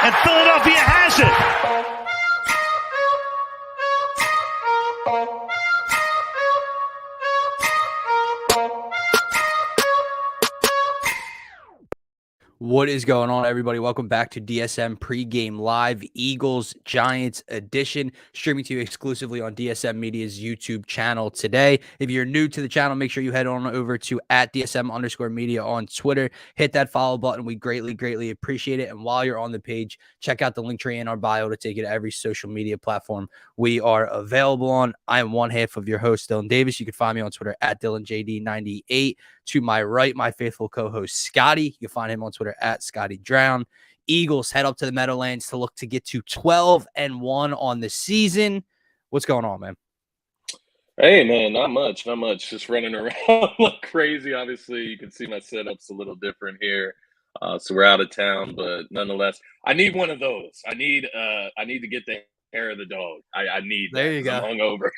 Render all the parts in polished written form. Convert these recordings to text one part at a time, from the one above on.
and Philadelphia has it. What is going on, everybody? Welcome back to DSM Pregame Live, Eagles-Giants edition, streaming to you exclusively on DSM Media's YouTube channel today. If you're new to the channel, make sure you head on over to @DSM_media on Twitter. Hit that follow button. We greatly appreciate it. And while you're on the page, check out the link tree in our bio to take you to every social media platform we are available on. I am one half of your host, Dylan Davis. You can find me on Twitter @DylanJD98. To my right, my faithful co-host, Scotty. You can find him on Twitter @ScottyDrown. Eagles head up to the Meadowlands to look to get to 12-1 on the season. What's going on, man? Hey, man, not much. Just running around like crazy. Obviously, you can see my setup's a little different here. So we're out of town, but nonetheless, I need one of those. I need to get the hair of the dog. I need that. There you go. I'm hungover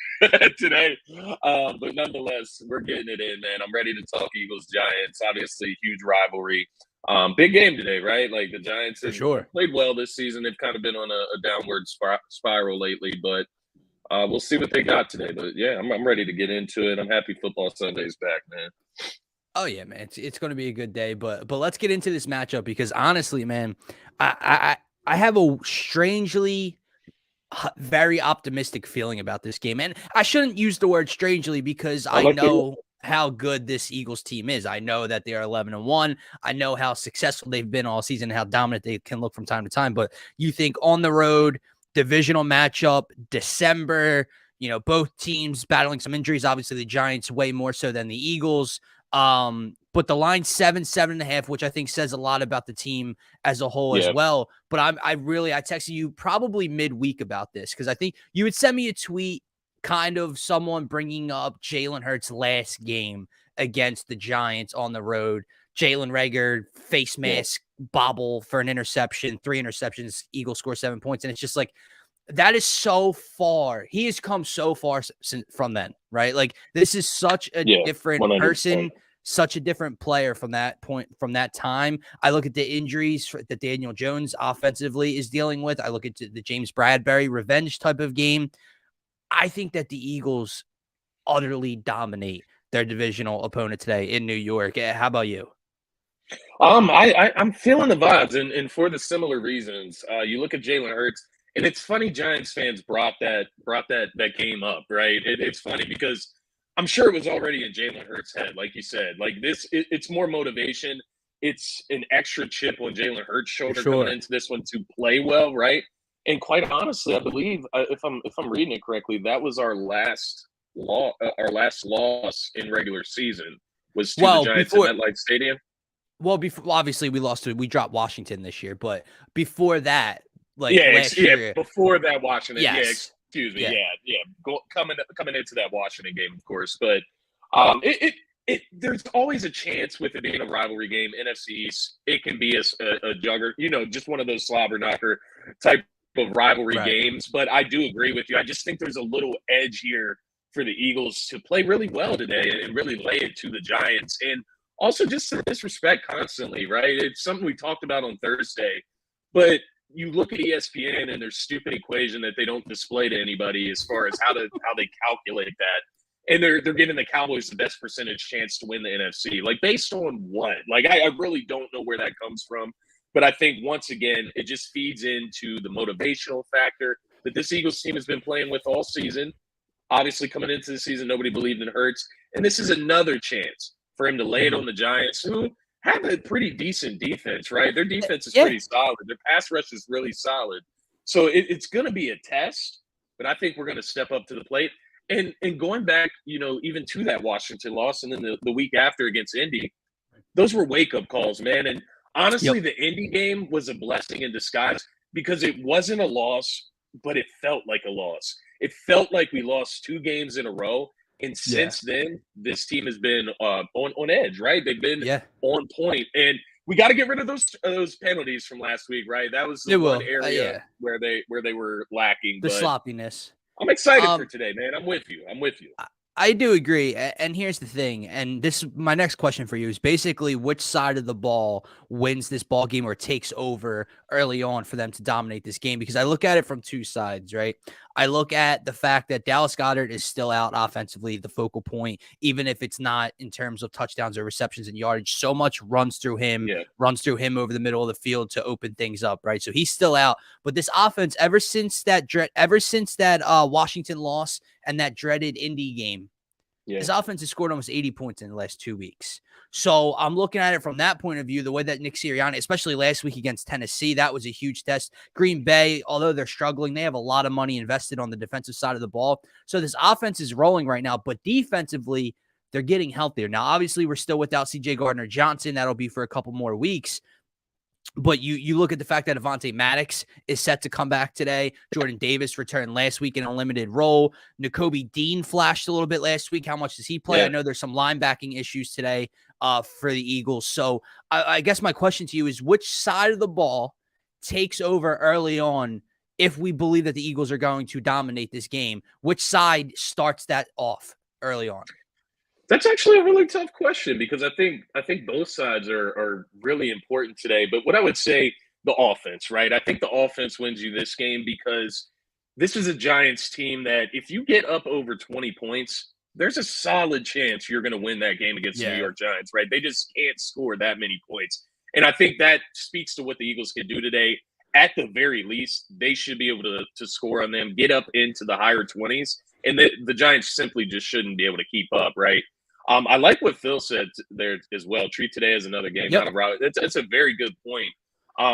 today. But nonetheless, we're getting it in, man. I'm ready to talk Eagles-Giants. Obviously, huge rivalry. Big game today, right? Like the Giants have played well this season. They've kind of been on a downward spiral lately, but we'll see what they got today. But yeah, I'm ready to get into it. I'm happy football Sunday's back, man. Oh yeah, man. It's going to be a good day, but let's get into this matchup because honestly, man, I have a strangely very optimistic feeling about this game. And I shouldn't use the word strangely because I know how good this Eagles team is. I know that they are 11-1. I know how successful they've been all season, how dominant they can look from time to time. But you think on the road, divisional matchup, December, both teams battling some injuries. Obviously, the Giants way more so than the Eagles. But the line's 7.5, which I think says a lot about the team as a whole as well. But I texted you probably midweek about this because I think you would send me a tweet, kind of someone bringing up Jalen Hurts' last game against the Giants on the road. Jalen Reagor face mask bobble for an interception, 3 interceptions, Eagles score 7 points, and it's just like that is so far. He has come so far from then, right? Like this is such a different 100%. Person. Such a different player from that point, from that time. I look at the injuries that Daniel Jones offensively is dealing with. I look at the James Bradbury revenge type of game. I think that the Eagles utterly dominate their divisional opponent today in New York. How about you? I'm feeling the vibes, and for the similar reasons. You look at Jalen Hurts, and it's funny Giants fans brought that game up, right? It's funny because I'm sure it was already in Jalen Hurts' head, like you said. Like this, it's more motivation. It's an extra chip on Jalen Hurts' shoulder coming into this one to play well, right? And quite honestly, I believe if I'm reading it correctly, that was our last loss in regular season was to the Giants at MetLife Stadium. Well, obviously we dropped Washington this year, but before that, last year, before that Washington, excuse me. Coming into that Washington game, of course. But there's always a chance with it being a rivalry game, NFC East. It can be a jugger, just one of those slobber knocker type of rivalry games. But I do agree with you. I just think there's a little edge here for the Eagles to play really well today and really lay it to the Giants. And also just to disrespect constantly, right? It's something we talked about on Thursday. But you look at ESPN and their stupid equation that they don't display to anybody as far as how they calculate that. And they're giving the Cowboys the best percentage chance to win the NFC. Like, based on what? Like, I really don't know where that comes from. But I think, once again, it just feeds into the motivational factor that this Eagles team has been playing with all season. Obviously, coming into the season, nobody believed in Hurts. And this is another chance for him to lay it on the Giants, who have a pretty decent defense, right? Their defense is pretty solid. Their pass rush is really solid. So it's going to be a test, but I think we're going to step up to the plate. And going back, even to that Washington loss and then the week after against Indy, those were wake-up calls, man. And honestly, the Indy game was a blessing in disguise because it wasn't a loss, but it felt like a loss. It felt like we lost 2 games in a row. And since then, this team has been on edge, right? They've been on point. And we got to get rid of those penalties from last week, right? That was the one area where they were lacking. The sloppiness. I'm excited for today, man. I'm with you. I do agree. And here's the thing. And my next question for you is basically which side of the ball wins this ball game or takes over early on for them to dominate this game? Because I look at it from two sides, right? I look at the fact that Dallas Goedert is still out offensively, the focal point, even if it's not in terms of touchdowns or receptions and yardage. So much runs through him over the middle of the field to open things up, right? So he's still out. But this offense, ever since that Washington loss and that dreaded Indy game, his offense has scored almost 80 points in the last 2 weeks. So I'm looking at it from that point of view, the way that Nick Sirianni, especially last week against Tennessee, that was a huge test. Green Bay, although they're struggling, they have a lot of money invested on the defensive side of the ball. So this offense is rolling right now, but defensively, they're getting healthier. Now, obviously, we're still without C.J. Gardner-Johnson. That'll be for a couple more weeks. But you look at the fact that Avonte Maddox is set to come back today. Jordan Davis returned last week in a limited role. Nakobe Dean flashed a little bit last week. How much does he play? I know there's some linebacking issues today for the Eagles. So I guess my question to you is which side of the ball takes over early on if we believe that the Eagles are going to dominate this game? Which side starts that off early on? That's actually a really tough question because I think both sides are really important today. But what I would say, the offense, right? I think the offense wins you this game because this is a Giants team that if you get up over 20 points, there's a solid chance you're going to win that game against the New York Giants, right? They just can't score that many points. And I think that speaks to what the Eagles can do today. At the very least, they should be able to score on them, get up into the higher 20s, and the Giants simply just shouldn't be able to keep up, right? I like what Phil said there as well. Treat today as another game. That's a very good point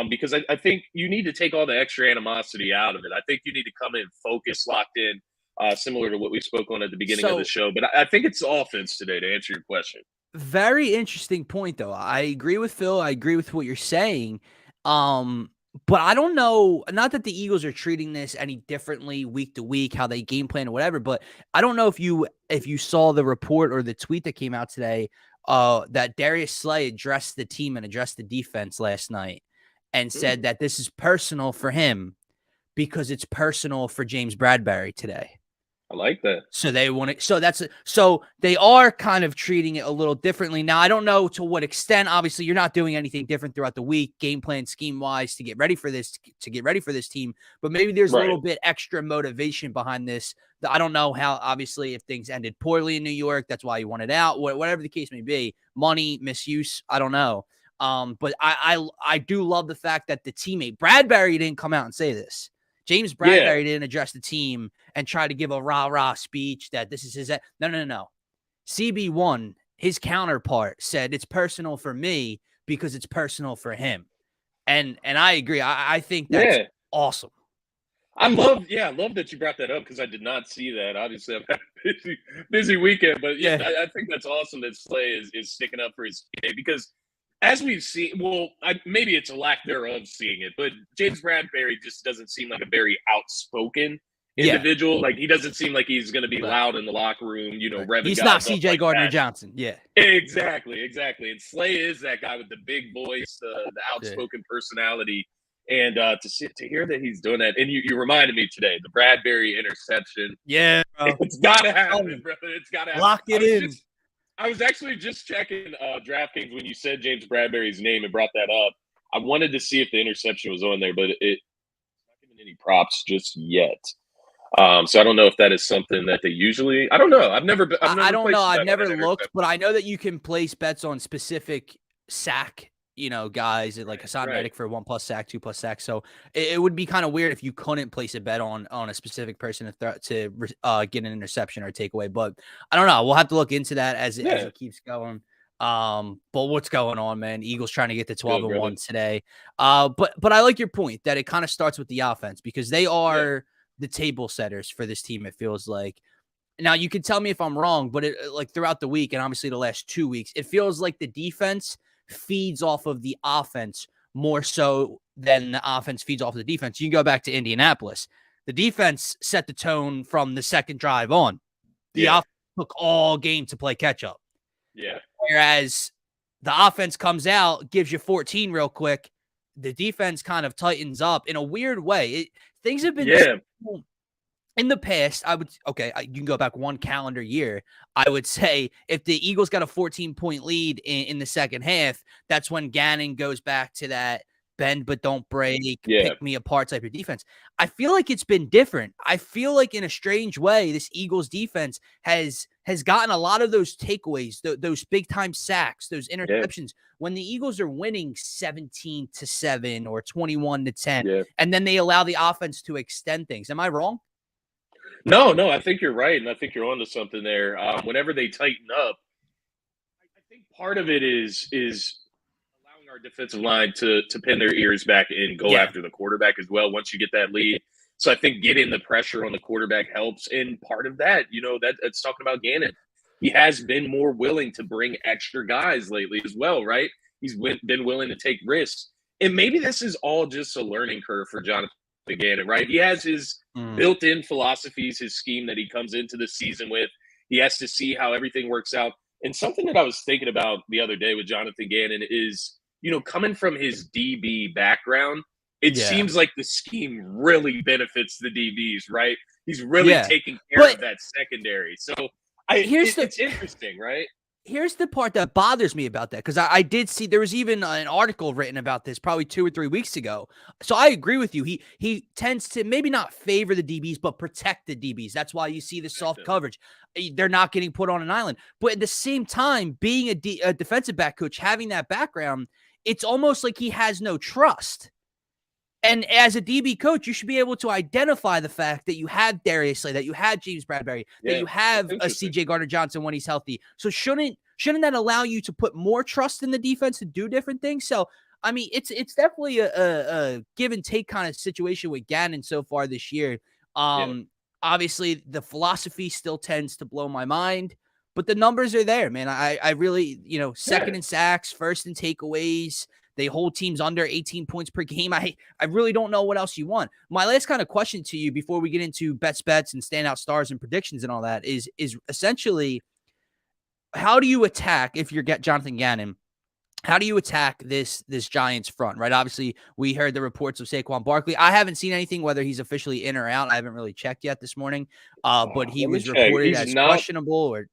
because I think you need to take all the extra animosity out of it. I think you need to come in focused, locked in, similar to what we spoke on at the beginning of the show. But I think it's offense today, to answer your question. Very interesting point, though. I agree with Phil. I agree with what you're saying. But I don't know, not that the Eagles are treating this any differently week to week, how they game plan or whatever, but I don't know if you saw the report or the tweet that came out today that Darius Slay addressed the team and addressed the defense last night and said that this is personal for him because it's personal for James Bradberry today. I like that. So they want it. So they are kind of treating it a little differently. Now, I don't know to what extent. Obviously, you're not doing anything different throughout the week, game plan, scheme wise, to get ready for this team. But maybe there's a little bit extra motivation behind this. I don't know how. Obviously, if things ended poorly in New York, that's why you wanted out. Whatever the case may be, money misuse. I don't know. But I do love the fact that the teammate Bradberry didn't come out and say this. James Bradberry didn't address the team and try to give a rah-rah speech that this is his. No. CB1, his counterpart, said it's personal for me because it's personal for him. And I agree. I think that's awesome. I love that you brought that up because I did not see that. Obviously, I've had a busy weekend, but I think that's awesome that Slay is sticking up for his team because as we've seen, maybe it's a lack thereof seeing it, but James Bradberry just doesn't seem like a very outspoken individual. Like he doesn't seem like he's going to be loud in the locker room, revving He's not C.J. Gardner-Johnson. Yeah, exactly. And Slay is that guy with the big voice, the outspoken personality, and to hear that he's doing that. And you reminded me today, the Bradberry interception. Yeah, bro. It's got to happen, brother. It's got to happen. Lock it in. I was actually just checking DraftKings when you said James Bradberry's name and brought that up. I wanted to see if the interception was on there, but it's not giving any props just yet. So I don't know if that is something that they usually. I don't know. I've never looked, but I know that you can place bets on specific sack. Guys like Hassan Reddick for 1+ sack, 2+ sack. So it would be kind of weird if you couldn't place a bet on a specific person to get an interception or a takeaway. But I don't know. We'll have to look into that as it keeps going. But what's going on, man? Eagles trying to get to 12-1 today. But I like your point that it kind of starts with the offense because they are the table setters for this team. It feels like. Now you can tell me if I'm wrong, but like throughout the week and obviously the last 2 weeks, it feels like the defense feeds off of the offense more so than the offense feeds off of the defense. You can go back to Indianapolis. The defense set the tone from the second drive on. The offense took all game to play catch up. Yeah. Whereas the offense comes out, gives you 14 real quick. The defense kind of tightens up in a weird way. Things have been in the past, you can go back one calendar year. I would say if the Eagles got a 14-point lead in the second half, that's when Gannon goes back to that bend but don't break, pick me apart type of defense. I feel like it's been different. I feel like in a strange way, this Eagles defense has gotten a lot of those takeaways, those big time sacks, those interceptions. When the Eagles are winning 17-7 or 21-10, and then they allow the offense to extend things. Am I wrong? No, I think you're right, and I think you're onto something there. Whenever they tighten up, I think part of it is allowing our defensive line to pin their ears back and go after the quarterback as well once you get that lead. So I think getting the pressure on the quarterback helps, and part of that, that's talking about Gannon. He has been more willing to bring extra guys lately as well, right? He's been willing to take risks, and maybe this is all just a learning curve for Jonathan Gannon, right? He has his built-in philosophies, his scheme that he comes into the season with. He has to see how everything works out. And something that I was thinking about the other day with Jonathan Gannon is, coming from his DB background, it seems like the scheme really benefits the DBs, right? He's really taking care of that secondary. So it's interesting, right? Here's the part that bothers me about that, because I did see there was even an article written about this probably 2 or 3 weeks ago. So I agree with you. He tends to maybe not favor the DBs, but protect the DBs. That's why you see the soft coverage. They're not getting put on an island. But at the same time, being a defensive back coach, having that background, it's almost like he has no trust. And as a DB coach, you should be able to identify the fact that you have Darius Slay, that you have James Bradbury, that you have a CJ Gardner-Johnson when he's healthy. So shouldn't that allow you to put more trust in the defense to do different things? So, I mean, it's definitely a give and take kind of situation with Gannon so far this year. Obviously, the philosophy still tends to blow my mind, but the numbers are there, man. I really, second in sacks, first in takeaways. They hold teams under 18 points per game. I really don't know what else you want. My last kind of question to you before we get into bets and standout stars and predictions and all that is essentially, how do you attack, if you're Jonathan Gannon, how do you attack this Giants front, right? Obviously, we heard the reports of Saquon Barkley. I haven't seen anything, whether he's officially in or out. I haven't really checked yet this morning, but he was reported as questionable or...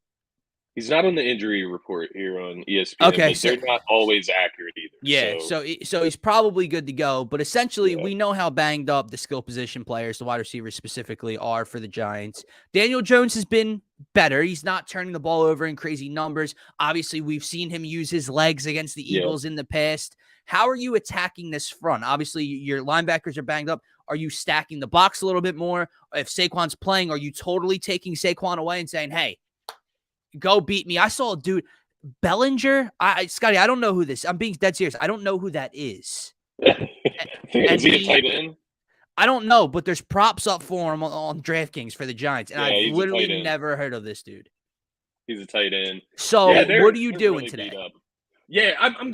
He's not on the injury report here on ESPN, but they're not always accurate either. Yeah, so he's probably good to go. But essentially, we know how banged up the skill position players, the wide receivers specifically, are for the Giants. Daniel Jones has been better. He's not turning the ball over in crazy numbers. Obviously, we've seen him use his legs against the Eagles in the past. How are you attacking this front? Obviously, your linebackers are banged up. Are you stacking the box a little bit more? If Saquon's playing, are you totally taking Saquon away and saying, hey, go beat me? I saw a dude, Bellinger. Scotty, I don't know who this. I'm being dead serious. I don't know who that is. Is he a tight end? I don't know, but there's props up for him on DraftKings for the Giants, and I've literally never heard of this dude. He's a tight end. So what are you doing really today? Yeah, I'm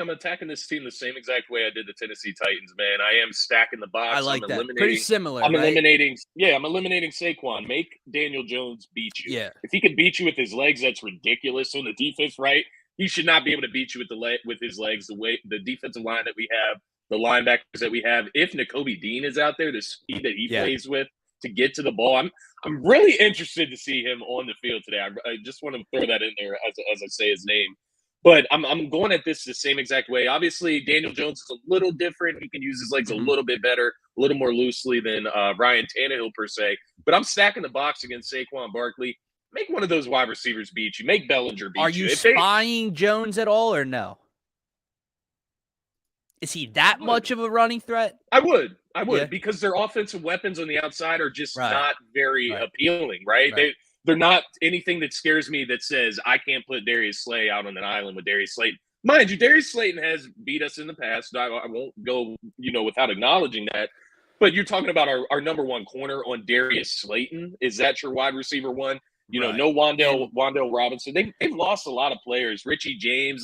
attacking this team the same exact way I did the Tennessee Titans, man. I am stacking the box. I like that. Pretty similar. I'm eliminating Saquon. Make Daniel Jones beat you. Yeah. If he can beat you with his legs, that's ridiculous on the defense, right? He should not be able to beat you with his legs. The way the defensive line that we have, the linebackers that we have. If Nakobe Dean is out there, the speed that he plays with to get to the ball, I'm really interested to see him on the field today. I just want to throw that in there as I say his name. But I'm going at this the same exact way. Obviously, Daniel Jones is a little different. He can use his legs a little bit better, a little more loosely than Ryan Tannehill per se. But I'm stacking the box against Saquon Barkley. Make one of those wide receivers beat you. Make Bellinger beat you. Are you spying Jones at all or no? Is he that much of a running threat? I would because their offensive weapons on the outside are just not very appealing, right? They're not anything that scares me that says I can't put Darius Slay out on an island with Darius Slayton. Mind you, Darius Slayton has beat us in the past. I won't go, without acknowledging that. But you're talking about our number one corner on Darius Slayton. Is that your wide receiver one? No Wan'Dale Robinson. They've lost a lot of players. Richie James,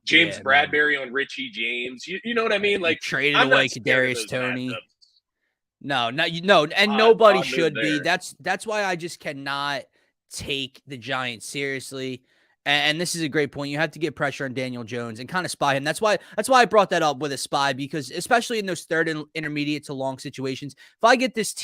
James Bradbury on Richie James. You know what I mean? Traded away Kadarius Toney. No, and nobody should be. That's why I just cannot take the Giants seriously. And this is a great point. You have to get pressure on Daniel Jones and kind of spy him. That's why I brought that up with a spy, because especially in those third and intermediate to long situations, if I get this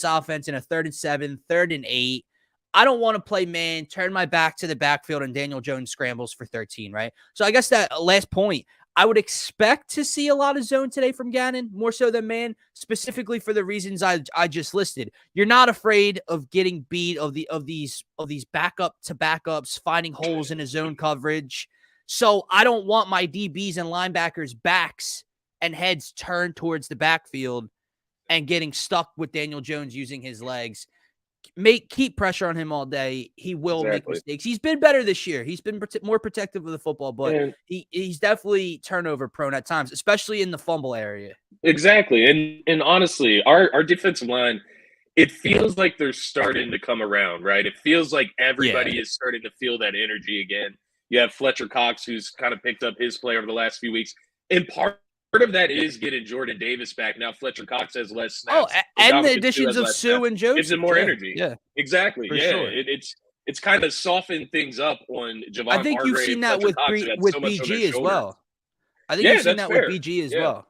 offense in a 3rd and 7, 3rd and 8, I don't want to play man, turn my back to the backfield, and Daniel Jones scrambles for 13, right? So I guess that last point, I would expect to see a lot of zone today from Gannon, more so than man, specifically for the reasons I just listed. You're not afraid of getting beat of these backup to backups, finding holes in a zone coverage. So I don't want my DBs and linebackers' backs and heads turned towards the backfield and getting stuck with Daniel Jones using his legs. Keep pressure on him all day. He will make mistakes. He's been better this year. He's been more protective of the football, but he's definitely turnover prone at times, especially in the fumble area. Exactly. And honestly, our defensive line, it feels like they're starting to come around, right? It feels like everybody is starting to feel that energy again. You have Fletcher Cox, who's kind of picked up his play over the last few weeks. And part of that is getting Jordan Davis back. Now Fletcher Cox has less snaps. And the additions of Sue and Jones gives him more energy. Yeah, exactly. Sure. It's kind of softened things up on Javon. I think you've seen that with BG as well. I think you've seen that with BG as well.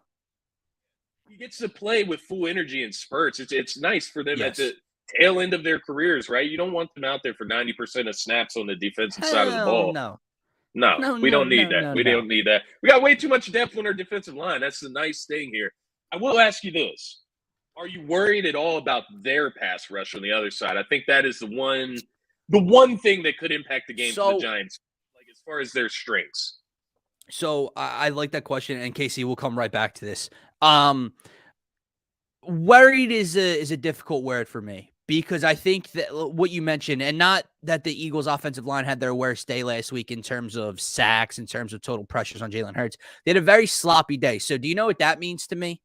He gets to play with full energy in spurts. It's nice for them at the tail end of their careers, right? You don't want them out there for 90% of snaps on the defensive side of the ball. No, we don't need that. We don't need that. We got way too much depth on our defensive line. That's the nice thing here. I will ask you this. Are you worried at all about their pass rush on the other side? I think that is the one thing that could impact the game for the Giants, like as far as their strengths. So I like that question, and Casey, we'll come right back to this. Worried is a difficult word for me, because I think that what you mentioned, and not that the Eagles offensive line had their worst day last week in terms of sacks, in terms of total pressures on Jalen Hurts. They had a very sloppy day. So do you know what that means to me?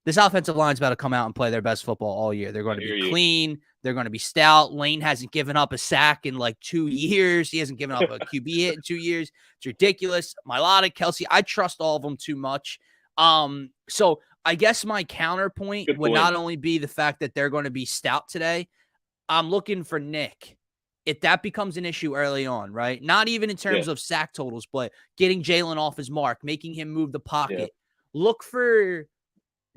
This offensive line's about to come out and play their best football all year. They're going to be clean. They're going to be stout. Lane hasn't given up a sack in like 2 years. He hasn't given up a QB hit in 2 years. It's ridiculous. Mylotic, Kelsey, I trust all of them too much. So I guess my counterpoint would not only be the fact that they're going to be stout today. I'm looking for Nick. If that becomes an issue early on, right? Not even in terms of sack totals, but getting Jalen off his mark, making him move the pocket. Look for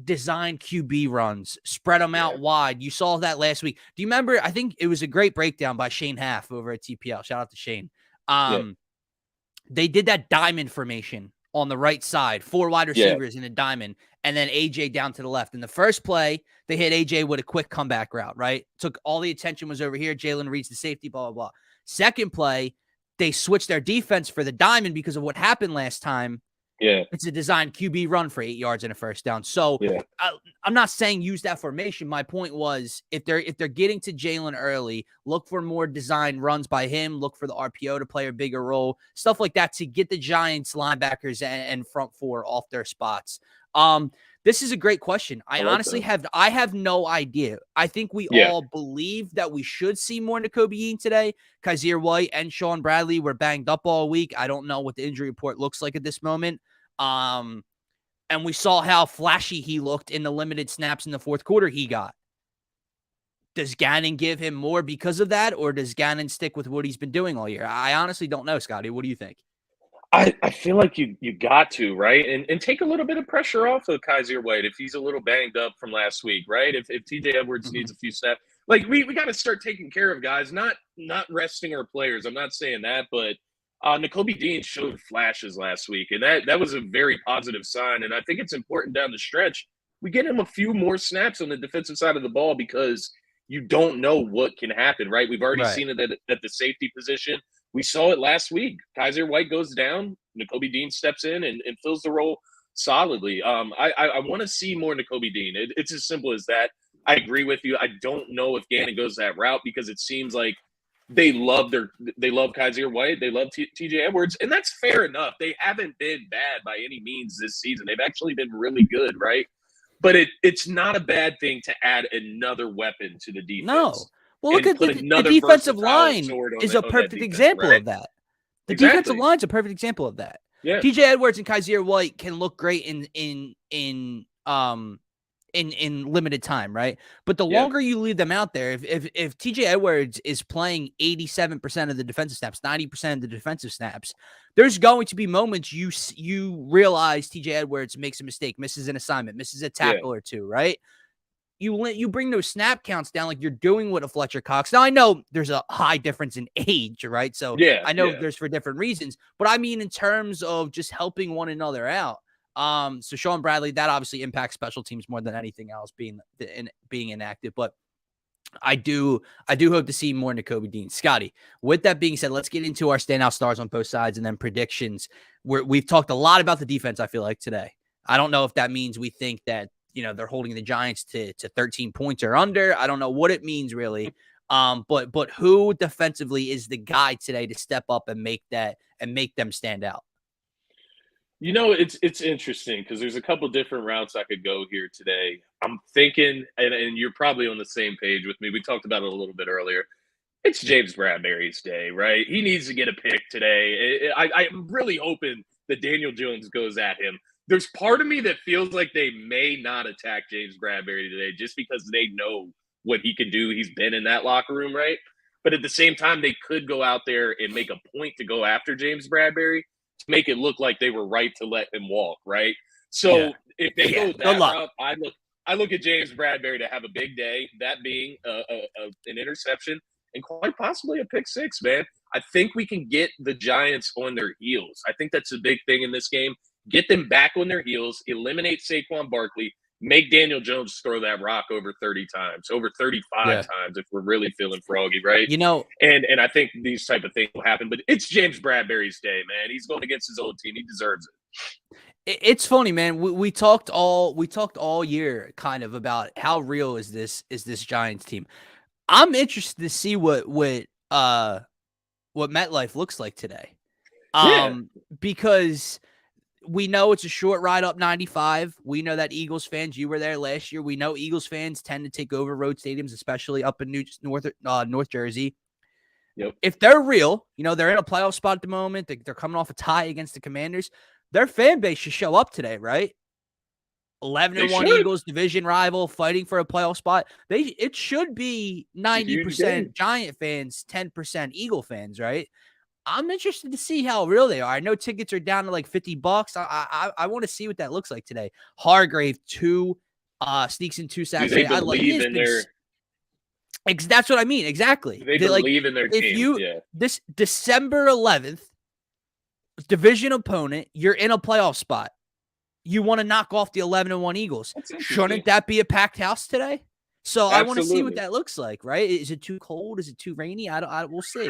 design QB runs, spread them out wide. You saw that last week. Do you remember? I think it was a great breakdown by Shane Half over at TPL. Shout out to Shane. They did that diamond formation on the right side, 4 wide receivers in a diamond, and then AJ down to the left. In the first play, they hit AJ with a quick comeback route, right? Took all the attention was over here. Jalen reads the safety, blah, blah, blah. Second play, they switched their defense for the diamond because of what happened last time. It's a designed QB run for 8 yards and a first down. So I'm not saying use that formation. My point was, if they're getting to Jalen early, look for more design runs by him. Look for the RPO to play a bigger role, stuff like that, to get the Giants linebackers and front four off their spots. This is a great question. I honestly have no idea. I think we all believe that we should see more Nakobe today. Kaiser White and Sean Bradley were banged up all week. I don't know what the injury report looks like at this moment. And we saw how flashy he looked in the limited snaps in the fourth quarter he got. Does Gannon give him more because of that, or does Gannon stick with what he's been doing all year? I honestly don't know, Scotty. What do you think? I feel like you got to, right? And take a little bit of pressure off of Kaiser White if he's a little banged up from last week, right? If TJ Edwards needs a few snaps. Like, we got to start taking care of guys, not resting our players. I'm not saying that, but Nakobe Dean showed flashes last week, and that was a very positive sign. And I think it's important down the stretch we get him a few more snaps on the defensive side of the ball, because you don't know what can happen, right? We've already seen it at the safety position. We saw it last week. Kaiser White goes down. Nakobe Dean steps in and fills the role solidly. I want to see more Nakobe Dean. It's as simple as that. I agree with you. I don't know if Gannon goes that route, because it seems like they love Kaiser White. They love TJ Edwards, and that's fair enough. They haven't been bad by any means this season. They've actually been really good, right? But it's not a bad thing to add another weapon to the defense. No. Well, look at the defensive line is a perfect example of that. The defensive line is a perfect example of that. Yeah. TJ Edwards and Kaiser White can look great in in limited time, right? But the longer you leave them out there, if TJ Edwards is playing 87% of the defensive snaps, 90% of the defensive snaps, there's going to be moments you realize TJ Edwards makes a mistake, misses an assignment, misses a tackle or two, right? You bring those snap counts down like you're doing with a Fletcher Cox. Now, I know there's a high difference in age, right? So I know there's for different reasons, but I mean in terms of just helping one another out. So Sean Bradley, that obviously impacts special teams more than anything else being inactive. But I do hope to see more Nakobe Dean. Scotty, with that being said, let's get into our standout stars on both sides and then predictions. We've talked a lot about the defense, I feel like, today. I don't know if that means we think that, they're holding the Giants to 13 points or under. I don't know what it means really. But who defensively is the guy today to step up and make them stand out? It's interesting because there's a couple different routes I could go here today. I'm thinking, and you're probably on the same page with me. We talked about it a little bit earlier. It's James Bradbury's day, right? He needs to get a pick today. I'm really hoping that Daniel Jones goes at him. There's part of me that feels like they may not attack James Bradbury today just because they know what he can do. He's been in that locker room, right? But at the same time, they could go out there and make a point to go after James Bradbury to make it look like they were right to let him walk, right? So if they go that route, I look at James Bradbury to have a big day, that being an interception and quite possibly a pick six, man. I think we can get the Giants on their heels. I think that's a big thing in this game. Get them back on their heels, eliminate Saquon Barkley, make Daniel Jones throw that rock over 30 times, over 35 times if we're really feeling froggy, right? And I think these type of things will happen. But it's James Bradbury's day, man. He's going against his old team. He deserves it. It's funny, man. We talked all year kind of about how real is this Giants team. I'm interested to see what MetLife looks like today. Because we know it's a short ride up 95. We know that Eagles fans, you were there last year. We know Eagles fans tend to take over road stadiums, especially up in North Jersey. Yep. If they're real, they're in a playoff spot at the moment. They're coming off a tie against the Commanders. Their fan base should show up today, right? 11-1 Eagles, division rival, fighting for a playoff spot. It should be 90% Giant fans, 10% Eagle fans, right? I'm interested to see how real they are. I know tickets are down to like $50. I want to see what that looks like today. Hargrave sneaks in 2 sacks. They believe in their. That's what I mean. Exactly. They believe in their team. This December 11th division opponent, you're in a playoff spot. You want to knock off the 11-1 Eagles. Shouldn't that be a packed house today? So I want to see what that looks like, right? Is it too cold? Is it too rainy? We'll see.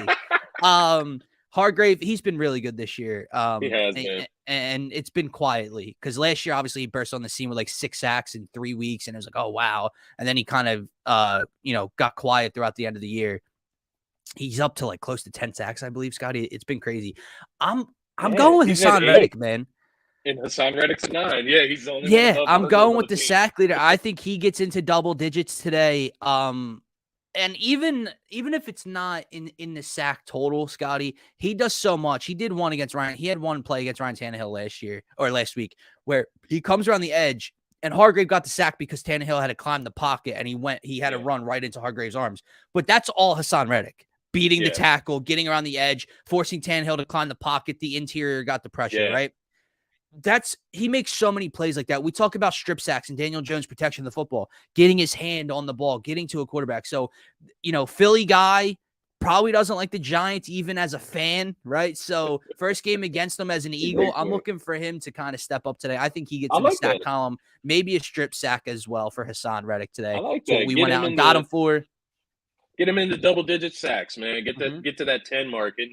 Hargrave, he's been really good this year. He has, man. And it's been quietly because last year, obviously, he burst on the scene with like 6 sacks in 3 weeks, and it was like, oh wow. And then he kind of, got quiet throughout the end of the year. He's up to like close to 10 sacks, I believe, Scotty. It's been crazy. I'm going with Hassan Reddick, man. And Hassan Reddick's at 9. Yeah, he's the only. Yeah, I'm going with the sack leader. I think he gets into double digits today. And even if it's not in the sack total, Scotty, he does so much. He did one against Ryan. He had one play against Ryan Tannehill last week where he comes around the edge and Hargrave got the sack because Tannehill had to climb the pocket and he had to run right into Hargrave's arms. But that's all Hassan Reddick. Beating the tackle, getting around the edge, forcing Tannehill to climb the pocket. The interior got the pressure, right? He makes so many plays like that. We talk about strip sacks and Daniel Jones protection of the football, getting his hand on the ball, getting to a quarterback. So, Philly guy probably doesn't like the Giants even as a fan, right? So first game against them as an Eagle, I'm looking for him to kind of step up today. I think he gets in the sack column, maybe a strip sack as well for Hassan Reddick today. I like that. So we went out and got him for. Get him into double-digit sacks, man. Get to that 10 mark. And,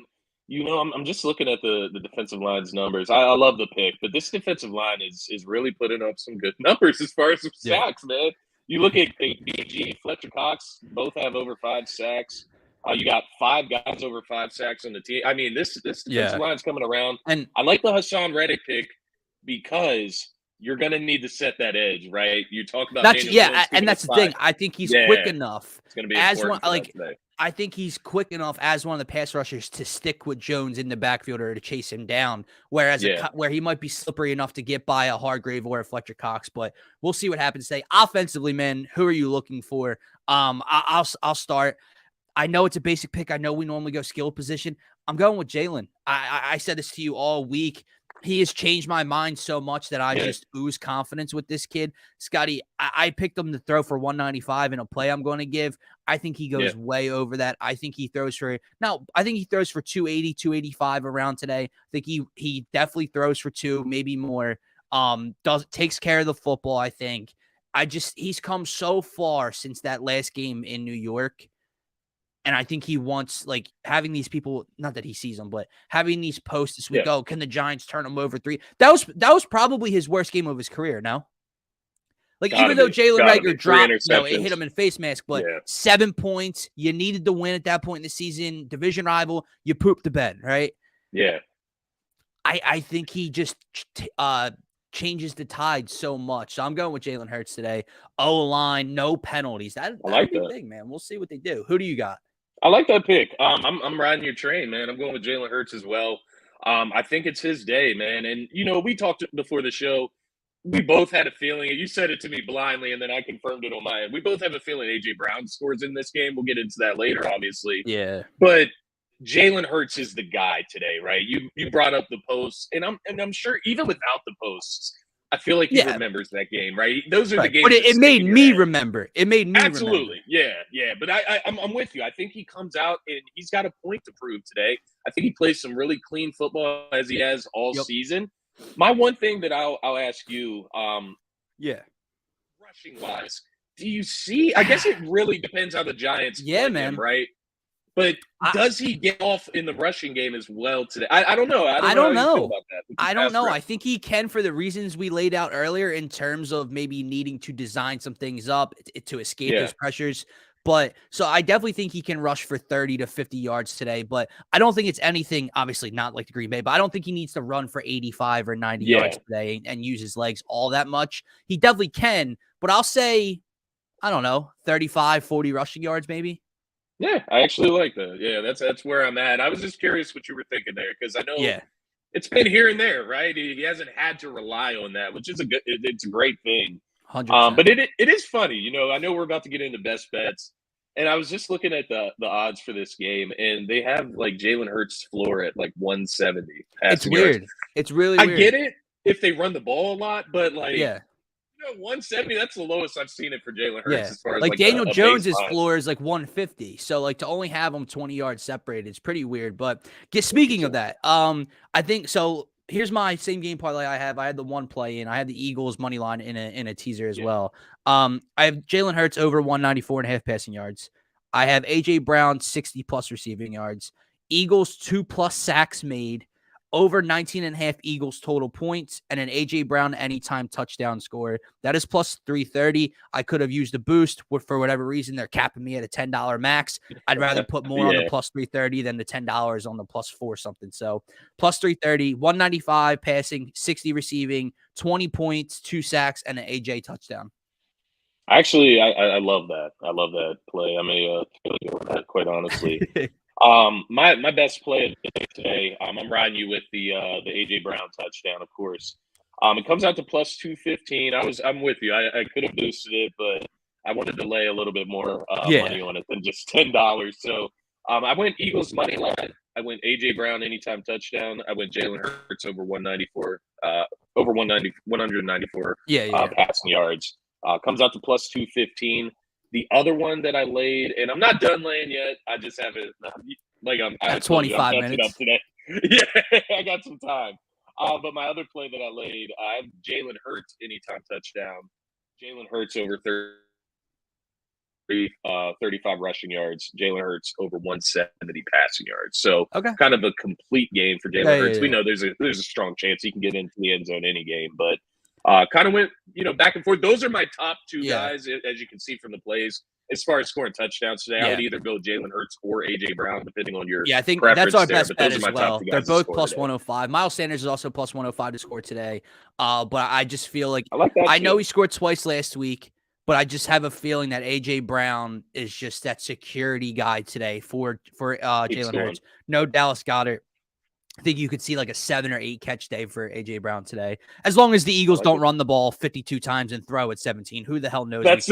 I'm just looking at the defensive line's numbers. I love the pick, but this defensive line is really putting up some good numbers as far as some sacks, man. You look at BG, Fletcher Cox, both have over 5 sacks. You got 5 guys over 5 sacks on the team. I mean, this defensive line's coming around. And I like the Hassan Reddick pick because you're going to need to set that edge, right? You talk about that's and that's the thing. I think he's quick enough. It's going to be as important one today. I think he's quick enough as one of the pass rushers to stick with Jones in the backfield or to chase him down. Whereas where he might be slippery enough to get by a Hargrave or a Fletcher Cox, but we'll see what happens today. Offensively, man, who are you looking for? I'll start. I know it's a basic pick. I know we normally go skill position. I'm going with Jalen. I said this to you all week. He has changed my mind so much that I just ooze confidence with this kid. Scotty, I picked him to throw for 195 in a play I'm going to give. I think he goes way over that. I think he throws for 280, 285 around today. I think he definitely throws for 2, maybe more. Takes care of the football, I think. He's come so far since that last game in New York. And I think he wants, like, having these people, not that he sees them, but having these posts this week, can the Giants turn him over 3? That was probably his worst game of his career, no? Like, even though Jalen Reagor dropped, it hit him in face mask, but 7 points, you needed to win at that point in the season, division rival, you pooped the bed, right? Yeah. I think he just changes the tide so much. So I'm going with Jalen Hurts today. O-line, no penalties. That'd be big, man. We'll see what they do. Who do you got? I like that pick. I'm riding your train, man. I'm going with Jalen Hurts as well. I think it's his day, man. And, we talked before the show. We both had a feeling, and you said it to me blindly, and then I confirmed it on my end. We both have a feeling A.J. Brown scores in this game. We'll get into that later, obviously. Yeah. But Jalen Hurts is the guy today, right? You brought up the posts, and I'm sure even without the posts, I feel like he remembers that game, right? Those are the games. But it made me remember. It made me absolutely, remember. yeah. But I'm with you. I think he comes out and he's got a point to prove today. I think he plays some really clean football as he has all season. My one thing that I'll ask you, rushing wise, do you see? I guess it really depends how the Giants play him, right? But does he get off in the rushing game as well today? I don't know. I don't know. About that. I don't know. I think he can for the reasons we laid out earlier in terms of maybe needing to design some things up to escape those pressures. But so I definitely think he can rush for 30 to 50 yards today. But I don't think it's anything, obviously not like the Green Bay, but I don't think he needs to run for 85 or 90 yards today and use his legs all that much. He definitely can. But I'll say, I don't know, 35, 40 rushing yards maybe. Yeah, I actually like that. Yeah, that's where I'm at. I was just curious what you were thinking there because I know it's been here and there, right? He hasn't had to rely on that, which is it's a great thing. 100%. But it is funny, I know we're about to get into best bets, and I was just looking at the odds for this game, and they have like Jalen Hurts' floor at like 170. It's weird. Yards. It's really weird. I get it if they run the ball a lot, but like 170, that's the lowest I've seen it for Jalen Hurts as far as like Daniel Jones's floor is like 150. So like to only have him 20 yards separated is pretty weird. But speaking of that, I think so. Here's my same game parlay I have. I had the one play in. I had the Eagles money line in a teaser as well. I have Jalen Hurts over 194.5 passing yards. I have AJ Brown 60 plus receiving yards. Eagles 2+ sacks made. Over 19.5 Eagles total points, and an A.J. Brown anytime touchdown score. That is plus 330. I could have used a boost. For whatever reason, they're capping me at a $10 max. I'd rather put more on the plus 330 than the $10 on the plus 4 something. So plus 330, 195 passing, 60 receiving, 20 points, 2 sacks, and an A.J. touchdown. Actually, I love that. I love that play. I may go with that, quite honestly. My best play today, I'm riding you with the AJ Brown touchdown, of course. It comes out to plus 215. I'm with you. I could have boosted it, but I wanted to lay a little bit more money on it than just $10. So I went Eagles money line. I went AJ Brown anytime touchdown. I went Jalen Hurts over 194 passing yards. Comes out to plus 215. The other one that I laid, and I'm not done laying yet. I just haven't, I 25 minutes. Up today. Yeah, I got some time. But my other play that I laid, I have Jalen Hurts anytime touchdown. Jalen Hurts over 35 rushing yards. Jalen Hurts over 170 passing yards. So kind of a complete game for Jalen Hurts. We know there's a strong chance he can get into the end zone any game, but Kind of went, back and forth. Those are my top two guys, as you can see from the plays. As far as scoring touchdowns today, I would either go Jalen Hurts or A.J. Brown, depending on your I think preference that's our there. best bet as well. They're both plus today. 105. Miles Sanders is also plus 105 to score today. But I just feel like I know he scored twice last week, but I just have a feeling that A.J. Brown is just that security guy today for Jalen Hurts. No Dallas Goedert. I think you could see like a 7 or 8 catch day for A.J. Brown today. As long as the Eagles don't run the ball 52 times and throw at 17. Who the hell knows? That's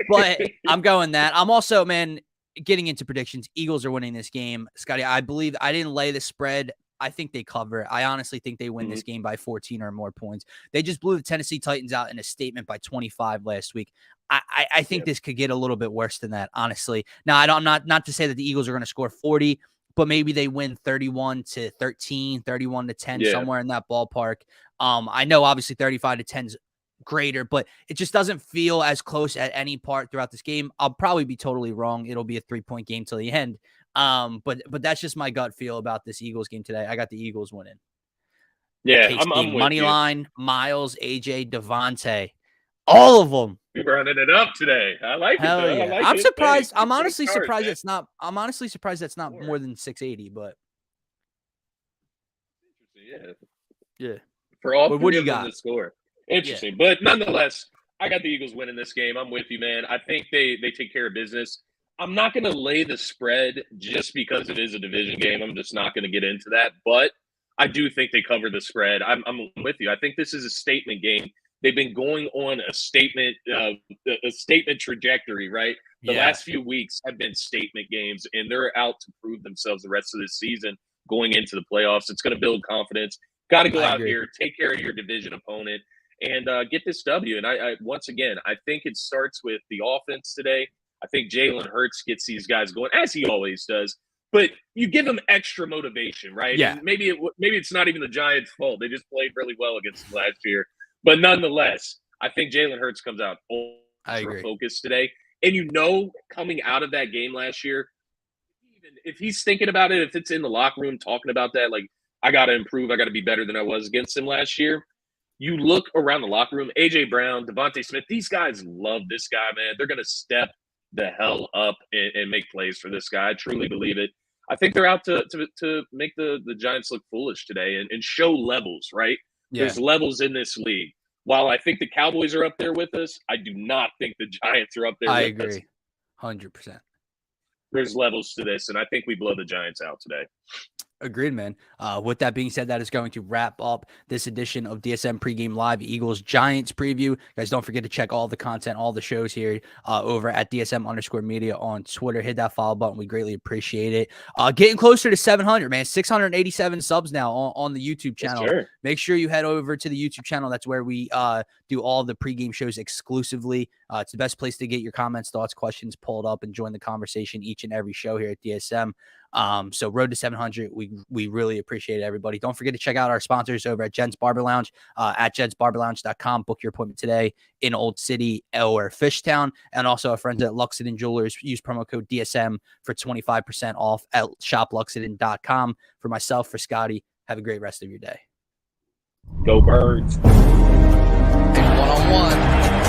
But I'm going that. I'm also, man, getting into predictions. Eagles are winning this game. Scotty, I believe I didn't lay the spread. I think they cover. I honestly think they win this game by 14 or more points. They just blew the Tennessee Titans out in a statement by 25 last week. I think this could get a little bit worse than that, honestly. Now, not to say that the Eagles are going to score 40, but maybe they win 31-13, 31-10, somewhere in that ballpark. I know obviously 35-10 is greater, but it just doesn't feel as close at any part throughout this game. I'll probably be totally wrong. It'll be a 3-point game till the end. But that's just my gut feel about this Eagles game today. I got the Eagles winning. Yeah, I'm money line, Miles, AJ, Devontae, all of them. You're running it up today. I like Hell it. Yeah. I like I'm it. surprised. Hey, I'm honestly surprised man. it's not. I'm honestly surprised that's not more than 680. But yeah. For all, what do you got? The score. Interesting, but nonetheless, I got the Eagles winning this game. I'm with you, man. I think they take care of business. I'm not going to lay the spread just because it is a division game. I'm just not going to get into that. But I do think they cover the spread. I'm with you. I think this is a statement game. They've been going on a statement trajectory, right? The last few weeks have been statement games, and they're out to prove themselves the rest of this season going into the playoffs. It's going to build confidence. Got to go out here, take care of your division opponent, and get this W. And I once again, I think it starts with the offense today. I think Jalen Hurts gets these guys going, as he always does. But you give them extra motivation, right? Yeah. And maybe it's not even the Giants' fault. They just played really well against them last year. But nonetheless, I think Jalen Hurts comes out ultra focused today. And coming out of that game last year, even if he's thinking about it, if it's in the locker room talking about that, like, I got to improve, I got to be better than I was against him last year. You look around the locker room, A.J. Brown, Devontae Smith, these guys love this guy, man. They're going to step the hell up and make plays for this guy. I truly believe it. I think they're out to make the Giants look foolish today and show levels, right? Yeah. There's levels in this league. While I think the Cowboys are up there with us, I do not think the Giants are up there with us. I agree. 100%. There's levels to this, and I think we blow the Giants out today. Agreed, man. With that being said, that is going to wrap up this edition of DSM Pregame Live Eagles Giants preview. Guys, don't forget to check all the content, all the shows here over at DSM_media on Twitter. Hit that follow button. We greatly appreciate it. Getting closer to 700, man. 687 subs now on the YouTube channel. Sure. Make sure you head over to the YouTube channel. That's where we do all the pregame shows exclusively. It's the best place to get your comments, thoughts, questions pulled up and join the conversation each and every show here at DSM. So road to 700. We really appreciate it, everybody. Don't forget to check out our sponsors over at Gents Barber Lounge, at gentsbarberlounge.com. Book your appointment today in Old City or Fishtown. And also our friends at Luxiden Jewelers. Use promo code DSM for 25% off at shopluxiden.com. For myself, for Scotty, have a great rest of your day. Go Birds. One-on-one.